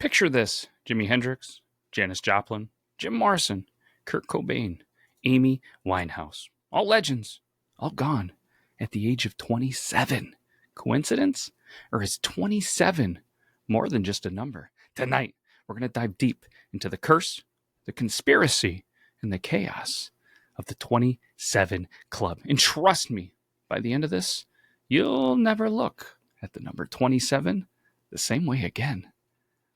Picture this: Jimi Hendrix, Janis Joplin, Jim Morrison, Kurt Cobain, Amy Winehouse. All legends, all gone at the age of 27. Coincidence? Or is 27 more than just a number? Tonight, we're going to dive deep into the curse, the conspiracy, and the chaos of the 27 Club. And trust me, by the end of this, you'll never look at the number 27 the same way again.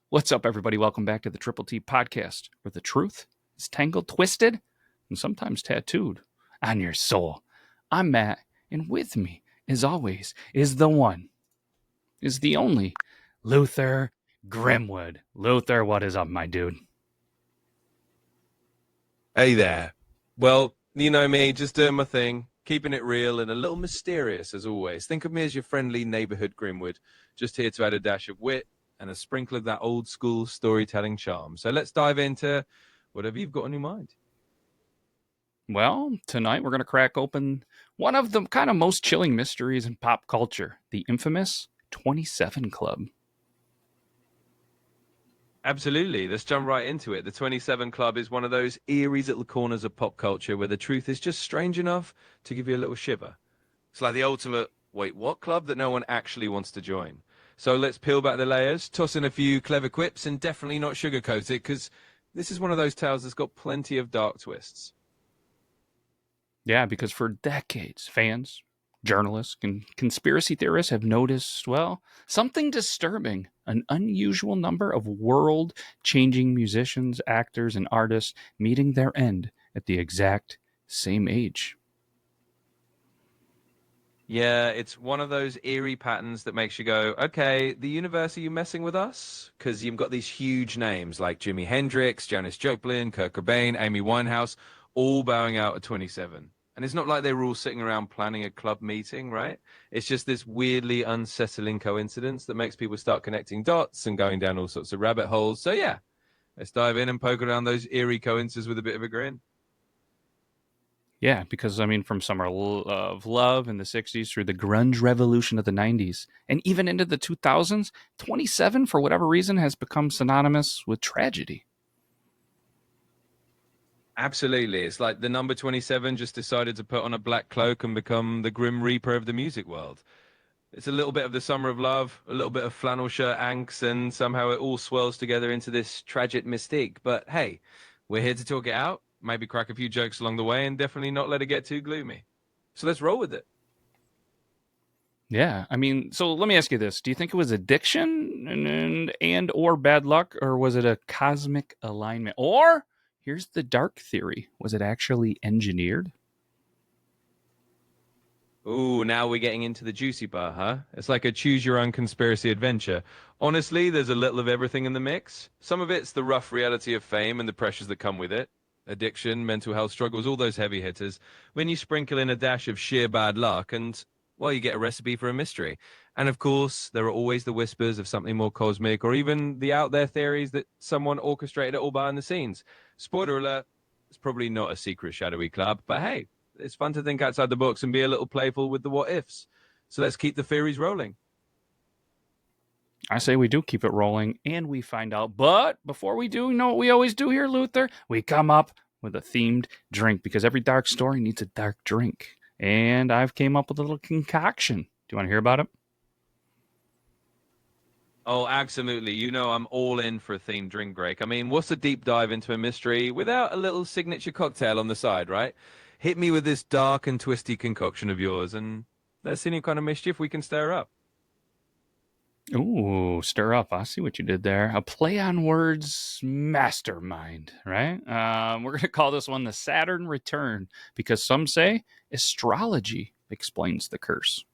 What's up, everybody? Welcome back to the TTT Podcast, where the truth is tangled, twisted, and sometimes tattooed on your soul. I'm Matt, and with me, as always, is the one, is the only, Luther Grimwood. Luther, what is up, my dude? Hey there. Well, you know me, just doing my thing, keeping it real and a little mysterious as always. Think of me as your friendly neighborhood Grimwood, just here to add a dash of wit and a sprinkle of that old school storytelling charm. So let's dive into whatever you've got on your mind. Well, tonight we're going to crack open one of the kind of most chilling mysteries in pop culture, the infamous 27 Club. Absolutely. Let's jump right into it. The 27 Club is one of those eerie little corners of pop culture where the truth is just strange enough to give you a little shiver. It's like the ultimate, wait, what club that no one actually wants to join. So let's peel back the layers, toss in a few clever quips, and definitely not sugarcoat it, because this is one of those tales that's got plenty of dark twists. Yeah, because for decades, fans, journalists, and conspiracy theorists have noticed, well, something disturbing: an unusual number of world-changing musicians, actors, and artists meeting their end at the exact same age. Yeah, it's one of those eerie patterns that makes you go, okay, the universe, are you messing with us? Because you've got these huge names like Jimi Hendrix, Janis Joplin, Kurt Cobain, Amy Winehouse, all bowing out at 27. And it's not like they were all sitting around planning a club meeting, right? It's just this weirdly unsettling coincidence that makes people start connecting dots and going down all sorts of rabbit holes. So yeah, let's dive in and poke around those eerie coincidences with a bit of a grin. Yeah, because, I mean, from Summer of Love in the 60s through the grunge revolution of the 90s, and even into the 2000s, 27, for whatever reason, has become synonymous with tragedy. Absolutely. It's like the number 27 just decided to put on a black cloak and become the Grim Reaper of the music world. It's a little bit of the Summer of Love, a little bit of flannel shirt angst, and somehow it all swirls together into this tragic mystique. But hey, we're here to talk it out, maybe crack a few jokes along the way, and definitely not let it get too gloomy. So let's roll with it. Yeah, I mean, so let me ask you this. Do you think it was addiction and or bad luck, or was it a cosmic alignment? Or, here's the dark theory, was it actually engineered? Ooh, now we're getting into the juicy part, huh? It's like a choose-your-own conspiracy adventure. Honestly, there's a little of everything in the mix. Some of it's the rough reality of fame and the pressures that come with it. Addiction, mental health struggles, all those heavy hitters. When you sprinkle in a dash of sheer bad luck and, well, you get a recipe for a mystery. And of course, there are always the whispers of something more cosmic or even the out-there theories that someone orchestrated it all behind the scenes. Spoiler alert, it's probably not a secret shadowy club, but hey, it's fun to think outside the box and be a little playful with the what ifs. So let's keep the theories rolling. I say we do keep it rolling and we find out. But before we do, you know what we always do here, Luther? We come up with a themed drink because every dark story needs a dark drink. And I've came up with a little concoction. Do you want to hear about it? Oh, absolutely. You know, I'm all in for a themed drink break. I mean, what's a deep dive into a mystery without a little signature cocktail on the side, right? Hit me with this dark and twisty concoction of yours, and let's see any kind of mischief we can stir up. Ooh, stir up. I see what you did there. A play on words mastermind, right? We're going to call this one the Saturn Return because some say astrology explains the curse.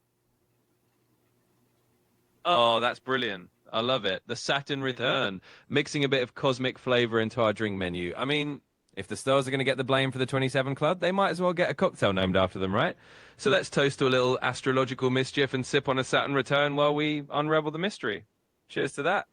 Oh, that's brilliant. I love it. The Saturn Return, mixing a bit of cosmic flavor into our drink menu. I mean, if the stars are going to get the blame for the 27 Club, they might as well get a cocktail named after them, right? So let's toast to a little astrological mischief and sip on a Saturn Return while we unravel the mystery. Cheers to that.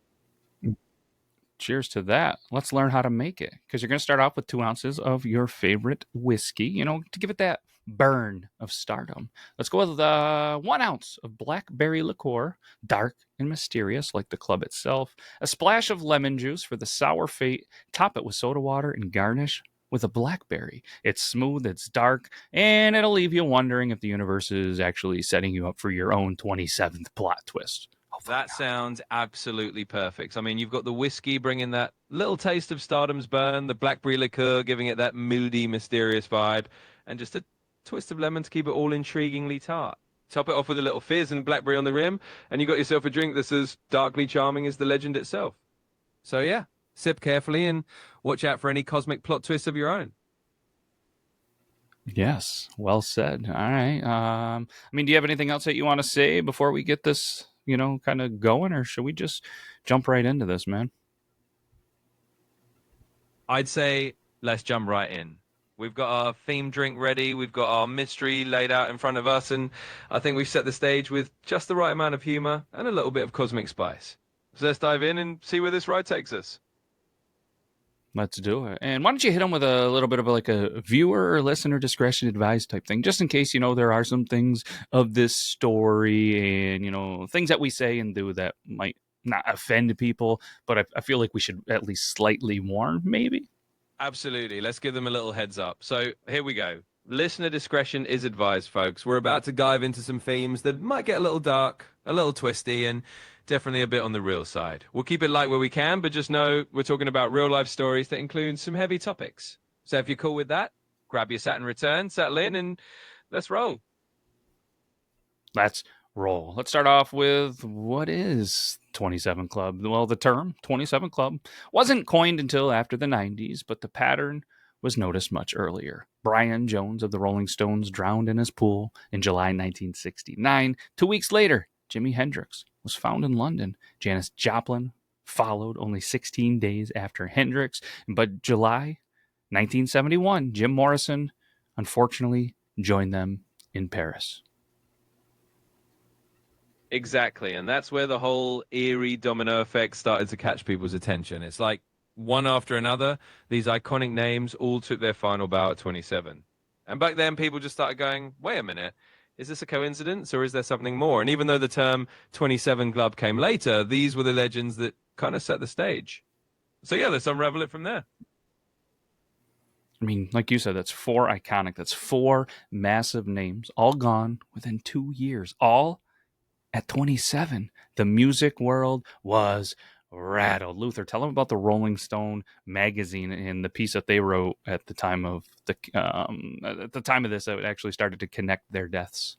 Cheers to that. Let's learn how to make it because you're going to start off with 2 ounces of your favorite whiskey, you know, to give it that burn of stardom. Let's go with 1 ounce of blackberry liqueur, dark and mysterious like the club itself. A splash of lemon juice for the sour fate. Top it with soda water and garnish with a blackberry. It's smooth, it's dark, and it'll leave you wondering if the universe is actually setting you up for your own 27th plot twist. That sounds absolutely perfect. I mean, you've got the whiskey bringing that little taste of Stardom's burn, the blackberry liqueur giving it that moody, mysterious vibe, and just a twist of lemon to keep it all intriguingly tart. Top it off with a little fizz and blackberry on the rim, and you got yourself a drink that's as darkly charming as the legend itself. So yeah, sip carefully and watch out for any cosmic plot twists of your own. Yes, well said. All right. I mean, do you have anything else that you want to say before we get this, kind of going, or should we just jump right into this, man? I'd say let's jump right in. We've got our theme drink ready. We've got our mystery laid out in front of us, and I think we've set the stage with just the right amount of humor and a little bit of cosmic spice. So let's dive in and see where this ride takes us. Let's do it. And why don't you hit them with a little bit of like a viewer or listener discretion advised type thing, just in case, there are some things of this story and, things that we say and do that might not offend people, but I feel like we should at least slightly warn, maybe. Absolutely. Let's give them a little heads up. So here we go. Listener discretion is advised, folks. We're about to dive into some themes that might get a little dark, a little twisty, and definitely a bit on the real side. We'll keep it light where we can, but just know we're talking about real life stories that include some heavy topics. So if you're cool with that, grab your Saturn return, settle in, and let's roll. Let's roll. Let's start off with what is 27 Club? Well, the term 27 Club wasn't coined until after the 90s, but the pattern was noticed much earlier. Brian Jones of the Rolling Stones drowned in his pool in July 1969. 2 weeks later, Jimi Hendrix was found in London. Janis Joplin followed only 16 days after Hendrix. But July 1971, Jim Morrison unfortunately joined them in Paris. Exactly, and that's where the whole eerie domino effect started to catch people's attention. It's like one after another, these iconic names all took their final bow at 27. And back then, people just started going, wait a minute, is this a coincidence or is there something more? And even though the term 27 Club came later, these were the legends that kind of set the stage. So yeah, let's unravel it from there. I mean, like you said, that's 4 iconic, that's 4 massive names, all gone within 2 years, all at 27. The music world was rattled. Luther, tell them about the Rolling Stone magazine and the piece that they wrote at the time of this that actually started to connect their deaths.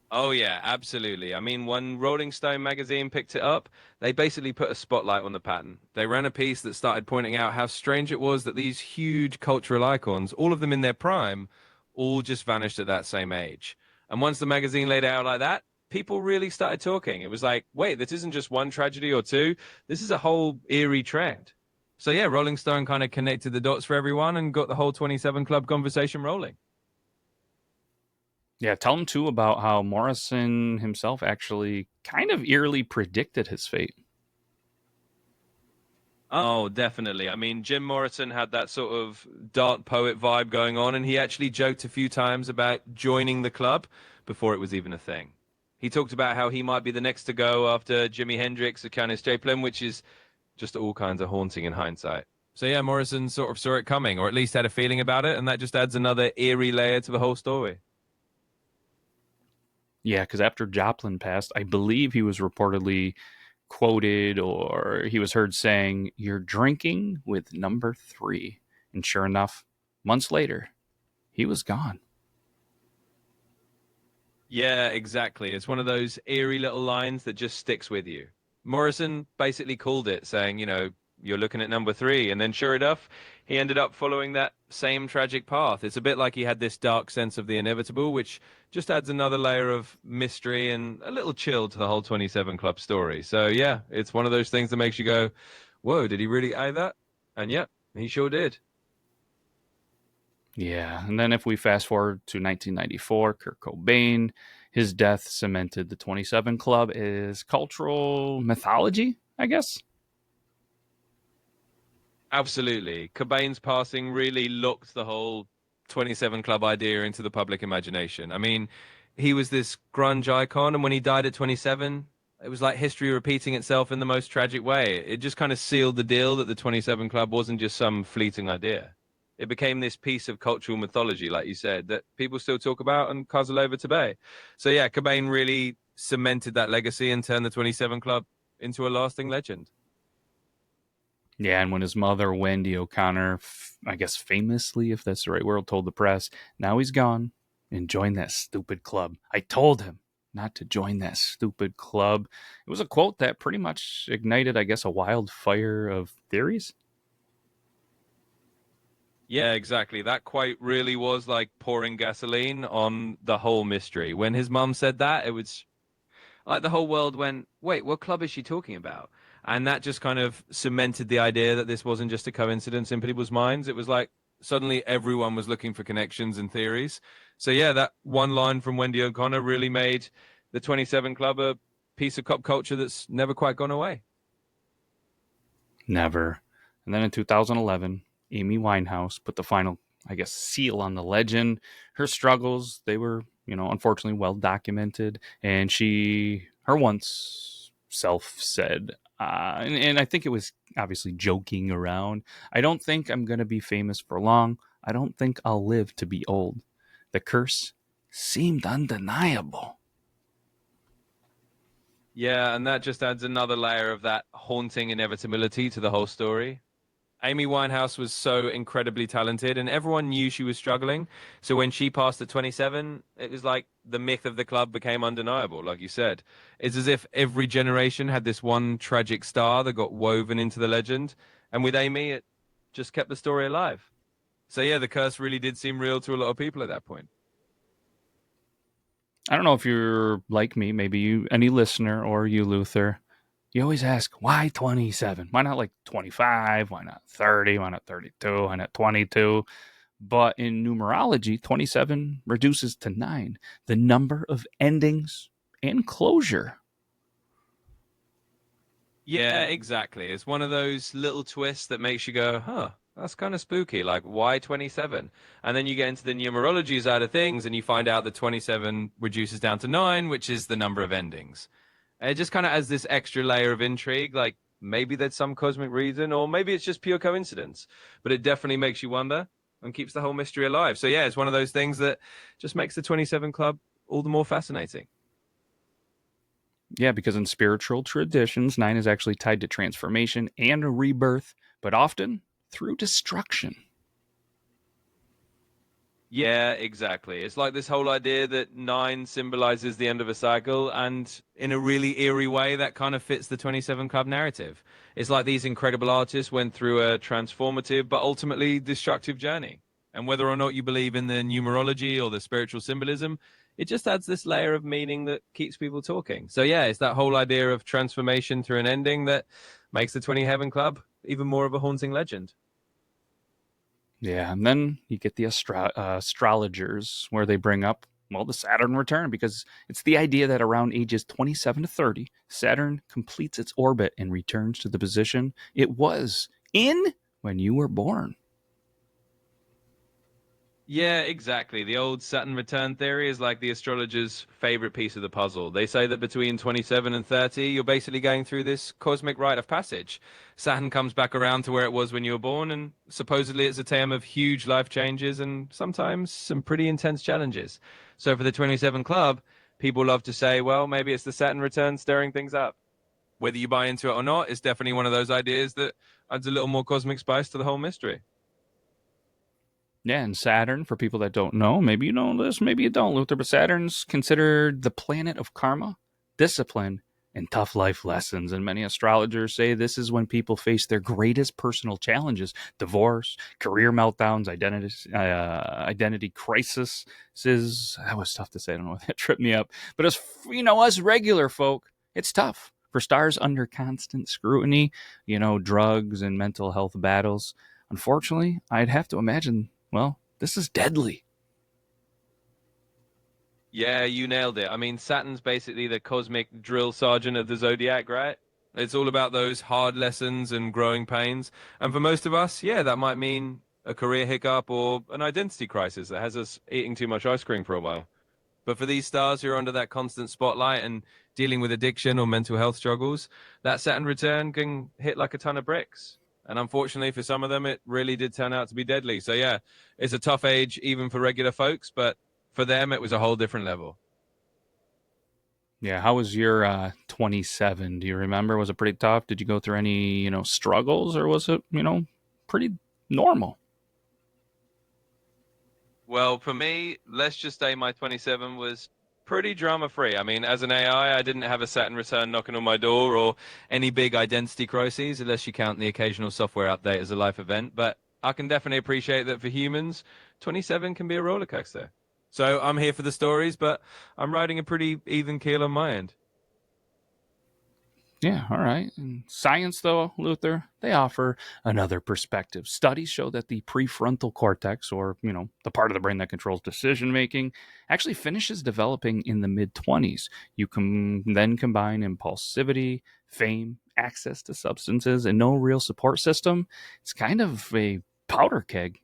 Oh yeah, absolutely. I mean, when Rolling Stone magazine picked it up, they basically put a spotlight on the pattern. They ran a piece that started pointing out how strange it was that these huge cultural icons, all of them in their prime, all just vanished at that same age. And once the magazine laid it out like that, people really started talking. It was like, wait, this isn't just one tragedy or two. This is a whole eerie trend. So yeah, Rolling Stone kind of connected the dots for everyone and got the whole 27 Club conversation rolling. Yeah, tell them too about how Morrison himself actually kind of eerily predicted his fate. Oh, definitely. I mean, Jim Morrison had that sort of dark poet vibe going on, and he actually joked a few times about joining the club before it was even a thing. He talked about how he might be the next to go after Jimi Hendrix or Janis Joplin, which is just all kinds of haunting in hindsight. So yeah, Morrison sort of saw it coming, or at least had a feeling about it, and that just adds another eerie layer to the whole story. Yeah, because after Joplin passed, I believe he was reportedly quoted or he was heard saying, "You're drinking with number 3." And sure enough, months later, he was gone. Yeah, exactly. It's one of those eerie little lines that just sticks with you. Morrison basically called it, saying, you're looking at number 3. And then sure enough, he ended up following that same tragic path. It's a bit like he had this dark sense of the inevitable, which just adds another layer of mystery and a little chill to the whole 27 Club story. So yeah, it's one of those things that makes you go, whoa, did he really say that? And yeah, he sure did. Yeah, and then if we fast forward to 1994, Kurt Cobain, his death cemented the 27 Club as cultural mythology, I guess. Absolutely. Cobain's passing really locked the whole 27 Club idea into the public imagination. I mean, he was this grunge icon, and when he died at 27, it was like history repeating itself in the most tragic way. It just kind of sealed the deal that the 27 Club wasn't just some fleeting idea. It became this piece of cultural mythology, like you said, that people still talk about and cuzzle over today. So yeah, Cobain really cemented that legacy and turned the 27 Club into a lasting legend. Yeah, and when his mother, Wendy O'Connor, I guess famously, if that's the right word, told the press, now he's gone and joined that stupid club. I told him not to join that stupid club. It was a quote that pretty much ignited, I guess, a wildfire of theories. Yeah, exactly. That quite really was like pouring gasoline on the whole mystery. When his mum said that, it was like the whole world went, wait, what club is she talking about? And that just kind of cemented the idea that this wasn't just a coincidence in people's minds. It was like suddenly everyone was looking for connections and theories. So yeah, that one line from Wendy O'Connor really made the 27 Club a piece of pop culture that's never quite gone away. Never. And then in 2011, Amy Winehouse put the final, I guess, seal on the legend. Her struggles, they were, unfortunately well documented. And her once self said, and I think it was obviously joking around, I don't think I'm going to be famous for long. I don't think I'll live to be old. The curse seemed undeniable. Yeah, and that just adds another layer of that haunting inevitability to the whole story. Amy Winehouse was so incredibly talented, and everyone knew she was struggling. So when she passed at 27, it was like the myth of the club became undeniable, like you said. It's as if every generation had this one tragic star that got woven into the legend. And with Amy, it just kept the story alive. So yeah, the curse really did seem real to a lot of people at that point. I don't know if you're like me, maybe you, any listener, or you, Luther. You always ask, why 27? Why not like 25? Why not 30? Why not 32? Why not 22? But in numerology, 27 reduces to 9, the number of endings and closure. Yeah, exactly. It's one of those little twists that makes you go, huh, that's kind of spooky. Like, why 27? And then you get into the numerology side of things and you find out that 27 reduces down to 9, which is the number of endings. And it just kind of adds this extra layer of intrigue. Like, maybe there's some cosmic reason, or maybe it's just pure coincidence. But it definitely makes you wonder and keeps the whole mystery alive. So, yeah, it's one of those things that just makes the 27 Club all the more fascinating. Yeah, because in spiritual traditions, 9 is actually tied to transformation and rebirth, but often through destruction. Yeah, exactly. It's like this whole idea that 9 symbolizes the end of a cycle, and in a really eerie way, that kind of fits the 27 Club narrative. It's like these incredible artists went through a transformative but ultimately destructive journey. And whether or not you believe in the numerology or the spiritual symbolism, it just adds this layer of meaning that keeps people talking. So yeah, it's that whole idea of transformation through an ending that makes the 27 Club even more of a haunting legend. Yeah, and then you get the astrologers where they bring up, well, the Saturn return, because it's the idea that around ages 27 to 30, Saturn completes its orbit and returns to the position it was in when you were born. Yeah, exactly. The old Saturn return theory is like the astrologer's favorite piece of the puzzle. They say that between 27 and 30, you're basically going through this cosmic rite of passage. Saturn comes back around to where it was when you were born, and supposedly it's a time of huge life changes and sometimes some pretty intense challenges. So for the 27 Club, people love to say, well, maybe it's the Saturn return stirring things up. Whether you buy into it or not, it's definitely one of those ideas that adds a little more cosmic spice to the whole mystery. Yeah, and Saturn, for people that don't know, maybe you know this, maybe you don't, Luther, but Saturn's considered the planet of karma, discipline, and tough life lessons. And many astrologers say this is when people face their greatest personal challenges: divorce, career meltdowns, identity crisis. That was tough to say. I don't know why that tripped me up. But as us regular folk, it's tough. For stars under constant scrutiny, drugs and mental health battles. Unfortunately, I'd have to imagine, well, this is deadly. Yeah, you nailed it. I mean, Saturn's basically the cosmic drill sergeant of the zodiac, right? It's all about those hard lessons and growing pains. And for most of us, yeah, that might mean a career hiccup, or an identity crisis that has us eating too much ice cream for a while. But for these stars who are under that constant spotlight and dealing with addiction or mental health struggles, that Saturn return can hit like a ton of bricks. And unfortunately, for some of them, it really did turn out to be deadly. So yeah, it's a tough age even for regular folks, but for them, it was a whole different level. Yeah, how was your 27? Do you remember? Was it pretty tough? Did you go through any, struggles, or was it, pretty normal? Well, for me, let's just say my 27 was pretty drama free. I mean, as an AI, I didn't have a Saturn return knocking on my door or any big identity crises, unless you count the occasional software update as a life event. But I can definitely appreciate that for humans, 27 can be a roller coaster. So I'm here for the stories, but I'm riding a pretty even keel on my end. Yeah, all right. And science, though, Luther, they offer another perspective. Studies show that the prefrontal cortex, or, the part of the brain that controls decision making, actually finishes developing in the mid 20s. You can then combine impulsivity, fame, access to substances, and no real support system. It's kind of a powder keg.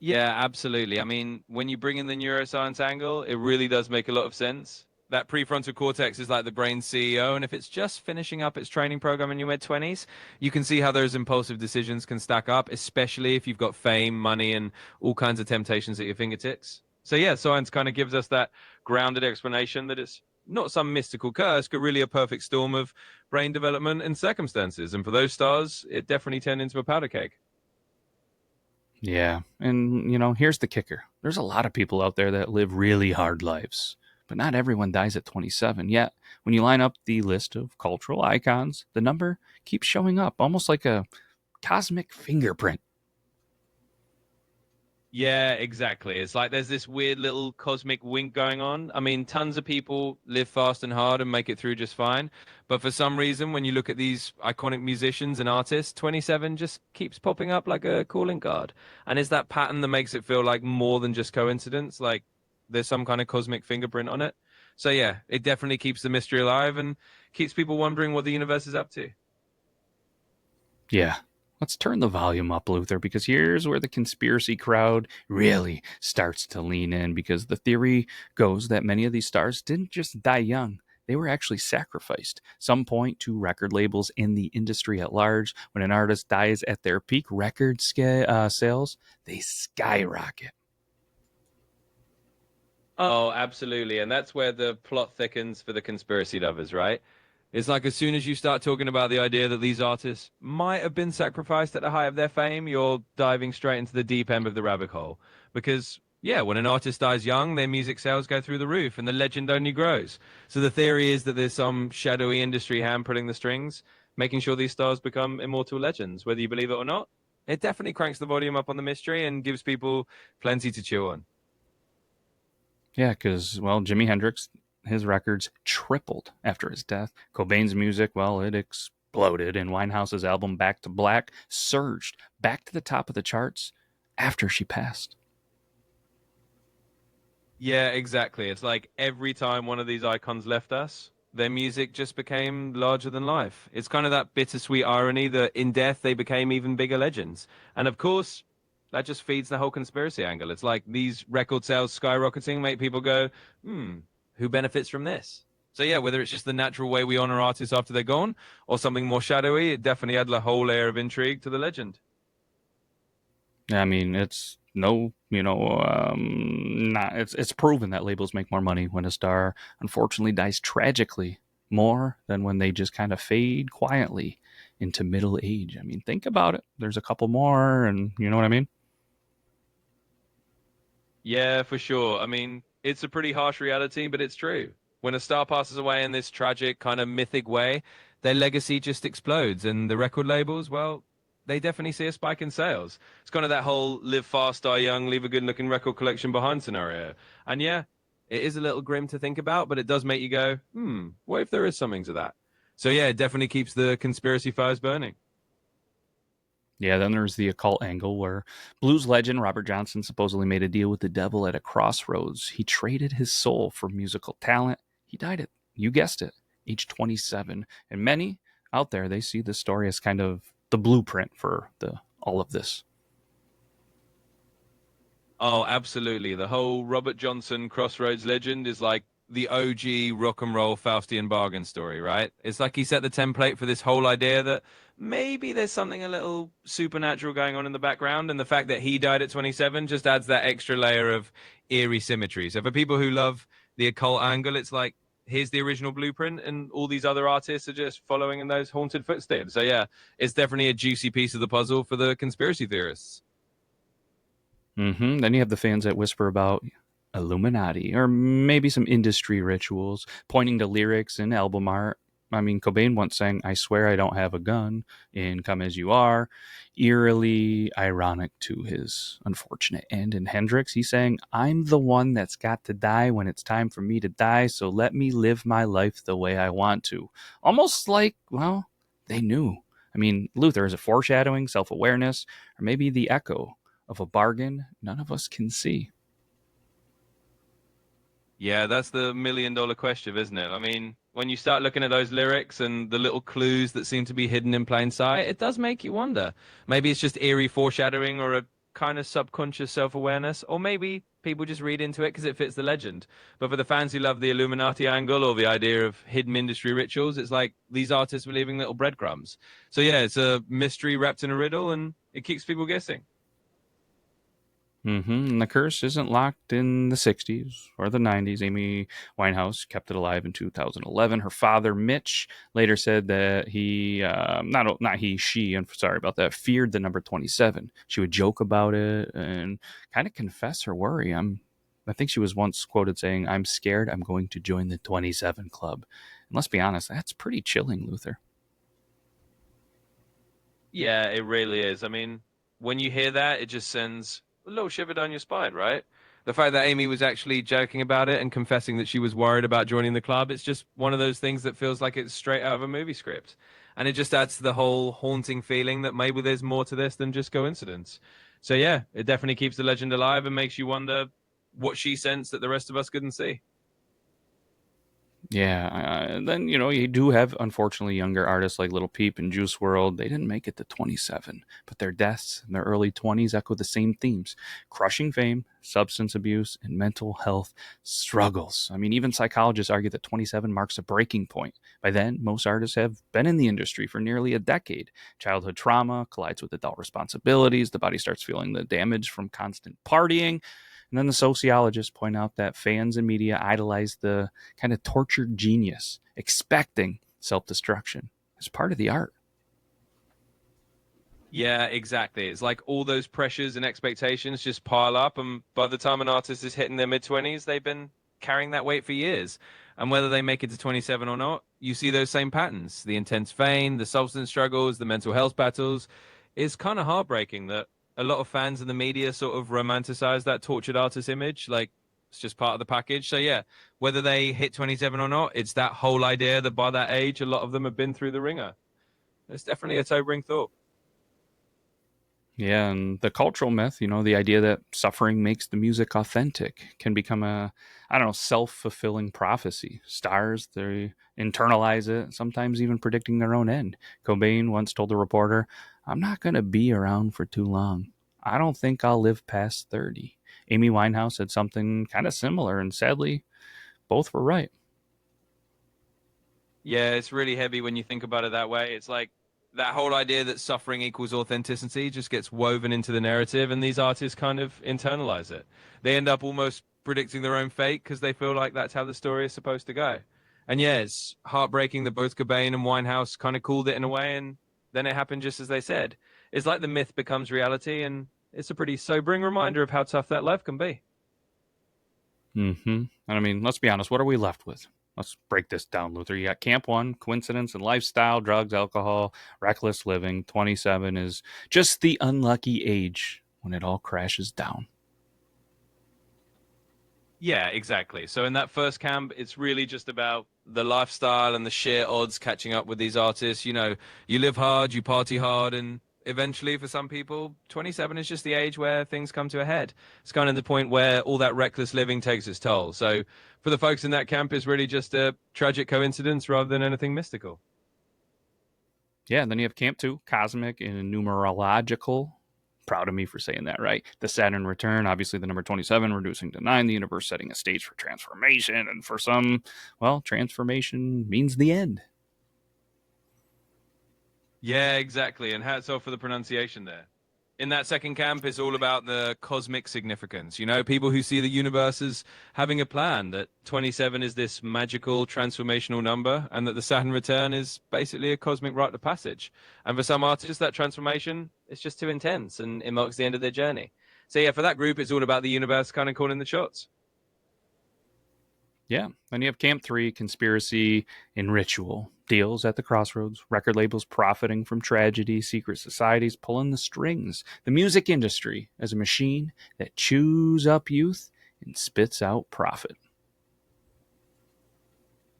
Yeah, absolutely. I mean, when you bring in the neuroscience angle, it really does make a lot of sense. That prefrontal cortex is like the brain's CEO, and if it's just finishing up its training program in your mid 20s, you can see how those impulsive decisions can stack up, especially if you've got fame, money, and all kinds of temptations at your fingertips. So, yeah, science kind of gives us that grounded explanation that it's not some mystical curse, but really a perfect storm of brain development and circumstances. And for those stars, it definitely turned into a powder keg. Yeah. And, here's the kicker. There's a lot of people out there that live really hard lives, but not everyone dies at 27. Yet, when you line up the list of cultural icons, the number keeps showing up, almost like a cosmic fingerprint. Yeah, exactly. It's like there's this weird little cosmic wink going on. I mean, tons of people live fast and hard and make it through just fine. But for some reason, when you look at these iconic musicians and artists, 27 just keeps popping up like a calling card. And it's that pattern that makes it feel like more than just coincidence, like there's some kind of cosmic fingerprint on it. So yeah, it definitely keeps the mystery alive and keeps people wondering what the universe is up to. Yeah. Let's turn the volume up, Luther, because here's where the conspiracy crowd really starts to lean in, because the theory goes that many of these stars didn't just die young. They were actually sacrificed. Some point to record labels in the industry at large. When an artist dies at their peak record sales, they skyrocket. Oh, absolutely. And that's where the plot thickens for the conspiracy lovers, right? It's like as soon as you start talking about the idea that these artists might have been sacrificed at the height of their fame, you're diving straight into the deep end of the rabbit hole. Because, yeah, when an artist dies young, their music sales go through the roof and the legend only grows. So the theory is that there's some shadowy industry hand pulling the strings, making sure these stars become immortal legends, whether you believe it or not. It definitely cranks the volume up on the mystery and gives people plenty to chew on. Yeah, because, well, Jimi Hendrix, his records tripled after his death. Cobain's music, well, it exploded. And Winehouse's album Back to Black surged back to the top of the charts after she passed. Yeah, exactly. It's like every time one of these icons left us, their music just became larger than life. It's kind of that bittersweet irony that in death they became even bigger legends. And of course, that just feeds the whole conspiracy angle. It's like these record sales skyrocketing make people go, who benefits from this? So yeah, whether it's just the natural way we honor artists after they're gone or something more shadowy, it definitely adds a whole layer of intrigue to the legend. I mean, it's no, not it's proven that labels make more money when a star unfortunately dies tragically more than when they just kind of fade quietly into middle age. I mean, think about it. There's a couple more, and you know what I mean? Yeah, for sure. I mean, it's a pretty harsh reality, but it's true. When a star passes away in this tragic, kind of mythic way, their legacy just explodes. And the record labels, well, they definitely see a spike in sales. It's kind of that whole live fast, die young, leave a good looking record collection behind scenario. And yeah, it is a little grim to think about, but it does make you go, what if there is something to that? So yeah, it definitely keeps the conspiracy fires burning. Yeah, then there's the occult angle where blues legend Robert Johnson supposedly made a deal with the devil at a crossroads. He traded his soul for musical talent. He died at, you guessed it, age 27. And many out there, they see this story as kind of the blueprint for the all of this? Oh, absolutely. The whole Robert Johnson Crossroads legend is like the OG rock and roll Faustian bargain story, right? It's like he set the template for this whole idea that maybe there's something a little supernatural going on in the background, and the fact that he died at 27 just adds that extra layer of eerie symmetry. So for people who love the occult angle, it's like here's the original blueprint, and all these other artists are just following in those haunted footsteps. So yeah, it's definitely a juicy piece of the puzzle for the conspiracy theorists. Then you have the fans that whisper about Illuminati or maybe some industry rituals, pointing to lyrics and album art. I mean, Cobain once sang, "I swear I don't have a gun" in Come As You Are, eerily ironic to his unfortunate end. In Hendrix, he sang, "I'm the one that's got to die when it's time for me to die, so let me live my life the way I want to." Almost like, well, they knew. I mean, Luther, is it foreshadowing, self awareness, or maybe the echo of a bargain none of us can see? Yeah, that's the $1 million question, isn't it? I mean, when you start looking at those lyrics and the little clues that seem to be hidden in plain sight, it does make you wonder. Maybe it's just eerie foreshadowing or a kind of subconscious self-awareness, or maybe people just read into it because it fits the legend. But for the fans who love the Illuminati angle or the idea of hidden industry rituals, it's like these artists were leaving little breadcrumbs. So yeah, it's a mystery wrapped in a riddle, and it keeps people guessing. And the curse isn't locked in the 60s or the 90s. Amy Winehouse kept it alive in 2011. Her father, Mitch, later said that she, I'm sorry about that, feared the number 27. She would joke about it and kind of confess her worry. I think she was once quoted saying, "I'm scared I'm going to join the 27 club." And let's be honest, that's pretty chilling, Luther. Yeah, it really is. I mean, when you hear that, it just sends a little shiver down your spine, right? The fact that Amy was actually joking about it and confessing that she was worried about joining the club, it's just one of those things that feels like it's straight out of a movie script. And it just adds to the whole haunting feeling that maybe there's more to this than just coincidence. So yeah, it definitely keeps the legend alive and makes you wonder what she sensed that the rest of us couldn't see. Yeah, then you do have unfortunately younger artists like Little Peep and Juice World. They didn't make it to 27, but their deaths in their early 20s echo the same themes: crushing fame, substance abuse, and mental health struggles. I mean, even psychologists argue that 27 marks a breaking point. By then, most artists have been in the industry for nearly a decade. Childhood trauma collides with adult responsibilities. The body starts feeling the damage from constant partying. And then the sociologists point out that fans and media idolize the kind of tortured genius, expecting self destruction as part of the art. Yeah, exactly. It's like all those pressures and expectations just pile up, and by the time an artist is hitting their mid-20s, they've been carrying that weight for years. And whether they make it to 27 or not, you see those same patterns: the intense fame, the substance struggles, the mental health battles. It's kind of heartbreaking that a lot of fans and the media sort of romanticize that tortured artist image, like it's just part of the package. So yeah, whether they hit 27 or not, it's that whole idea that by that age, a lot of them have been through the ringer. It's definitely a sobering thought. Yeah, and the cultural myth, the idea that suffering makes the music authentic can become a, I don't know, self fulfilling prophecy. Stars, they internalize it, sometimes even predicting their own end. Cobain once told a reporter, "I'm not going to be around for too long. I don't think I'll live past 30." Amy Winehouse said something kind of similar, and sadly, both were right. Yeah, it's really heavy when you think about it that way. It's like that whole idea that suffering equals authenticity just gets woven into the narrative, and these artists kind of internalize it. They end up almost predicting their own fate because they feel like that's how the story is supposed to go. And yeah, it's heartbreaking that both Cobain and Winehouse kind of called it in a way, and then it happened just as they said. It's like the myth becomes reality, and it's a pretty sobering reminder of how tough that life can be. And I mean, let's be honest, what are we left with? Let's break this down, Luther. You got Camp 1, coincidence and lifestyle, drugs, alcohol, reckless living. 27 is just the unlucky age when it all crashes down. Yeah, exactly. So in that first camp, it's really just about the lifestyle and the sheer odds catching up with these artists. You know, you live hard, you party hard, and eventually for some people, 27 is just the age where things come to a head. It's kind of the point where all that reckless living takes its toll. So for the folks in that camp, it's really just a tragic coincidence rather than anything mystical. Yeah, and then you have Camp 2, cosmic and numerological. Proud of me for saying that right. The Saturn return, obviously the number 27, reducing to 9, the universe setting a stage for transformation. And for some, well, transformation means the end. Yeah, exactly. And hats off for the pronunciation there. In that second camp, it's all about the cosmic significance. You know, people who see the universe as having a plan, that 27 is this magical transformational number, and that the Saturn return is basically a cosmic rite of passage. And for some artists, that transformation is just too intense and it marks the end of their journey. So, yeah, for that group, it's all about the universe kind of calling the shots. Yeah. Then you have Camp 3, conspiracy and ritual. Deals at the crossroads, record labels profiting from tragedy, secret societies pulling the strings, the music industry as a machine that chews up youth and spits out profit.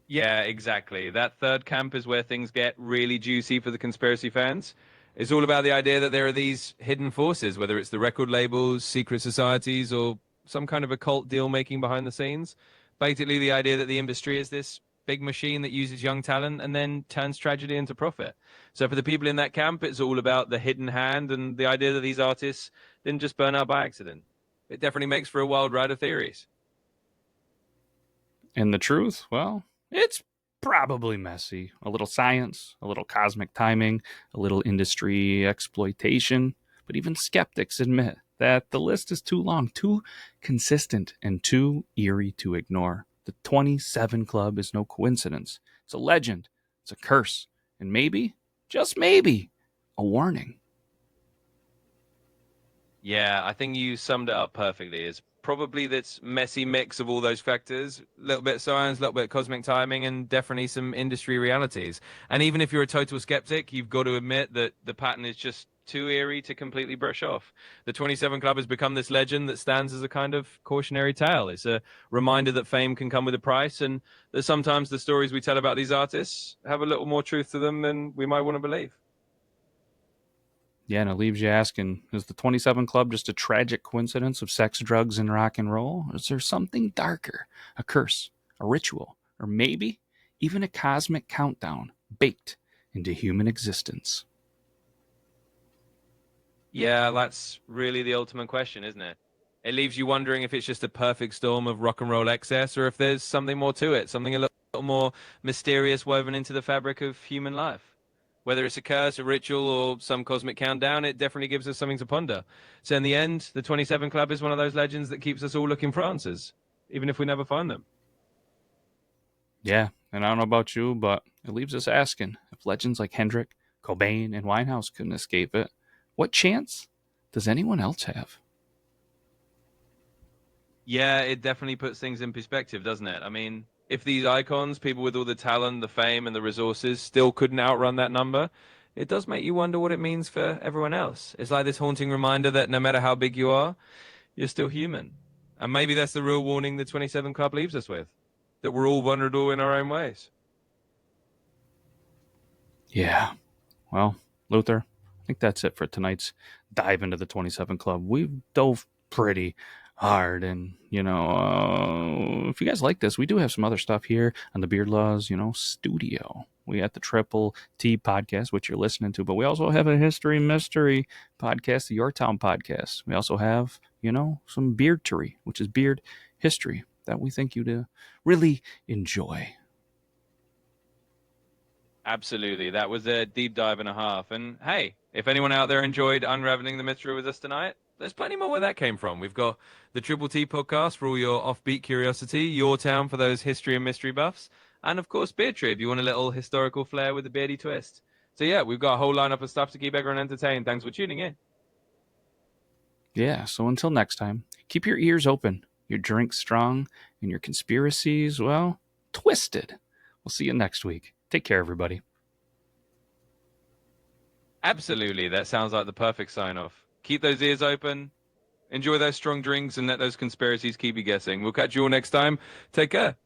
Yeah, exactly. That third camp is where things get really juicy for the conspiracy fans. It's all about the idea that there are these hidden forces, whether it's the record labels, secret societies, or some kind of occult deal making behind the scenes. Basically, the idea that the industry is this big machine that uses young talent and then turns tragedy into profit. So for the people in that camp, it's all about the hidden hand and the idea that these artists didn't just burn out by accident. It definitely makes for a wild ride of theories. And the truth, well, it's probably messy. A little science, a little cosmic timing, a little industry exploitation. But even skeptics admit that the list is too long, too consistent, and too eerie to ignore. The 27 Club is no coincidence. It's a legend, it's a curse, and maybe, just maybe, a warning. Yeah, I think you summed it up perfectly. It's probably this messy mix of all those factors, a little bit science, a little bit cosmic timing, and definitely some industry realities. And even if you're a total skeptic, you've got to admit that the pattern is just too eerie to completely brush off. The 27 Club has become this legend that stands as a kind of cautionary tale. It's a reminder that fame can come with a price, and that sometimes the stories we tell about these artists have a little more truth to them than we might want to believe. Yeah, and it leaves you asking, is the 27 Club just a tragic coincidence of sex, drugs, and rock and roll? Or is there something darker, a curse, a ritual, or maybe even a cosmic countdown baked into human existence? Yeah, that's really the ultimate question, isn't it? It leaves you wondering if it's just a perfect storm of rock and roll excess or if there's something more to it, something a little more mysterious woven into the fabric of human life. Whether it's a curse, a ritual, or some cosmic countdown, it definitely gives us something to ponder. So in the end, the 27 Club is one of those legends that keeps us all looking for answers, even if we never find them. Yeah, and I don't know about you, but it leaves us asking if legends like Hendrix, Cobain, and Winehouse couldn't escape it, what chance does anyone else have? Yeah, it definitely puts things in perspective, doesn't it? I mean, if these icons, people with all the talent, the fame, and the resources still couldn't outrun that number, it does make you wonder what it means for everyone else. It's like this haunting reminder that no matter how big you are, you're still human. And maybe that's the real warning the 27 Club leaves us with, that we're all vulnerable in our own ways. Yeah, well, Luther, I think that's it for tonight's dive into the 27 Club. We've dove pretty hard, and if you guys like this, we do have some other stuff here on the Beard Laws studio. We got the Triple T Podcast, which you're listening to, but we also have a history mystery podcast, the Your Town Podcast. We also have some beardtery, which is beard history, that we think you'd really enjoy. Absolutely. That was a deep dive and a half. And hey, if anyone out there enjoyed unraveling the mystery with us tonight, there's plenty more where that came from. We've got the Triple T podcast for all your offbeat curiosity, Your Town for those history and mystery buffs, and of course, Beardtree if you want a little historical flair with a beardy twist. So yeah, we've got a whole lineup of stuff to keep everyone entertained. Thanks for tuning in. Yeah, so until next time, keep your ears open, your drinks strong, and your conspiracies, well, twisted. We'll see you next week. Take care, everybody. Absolutely. That sounds like the perfect sign off. Keep those ears open, enjoy those strong drinks, and let those conspiracies keep you guessing. We'll catch you all next time. Take care.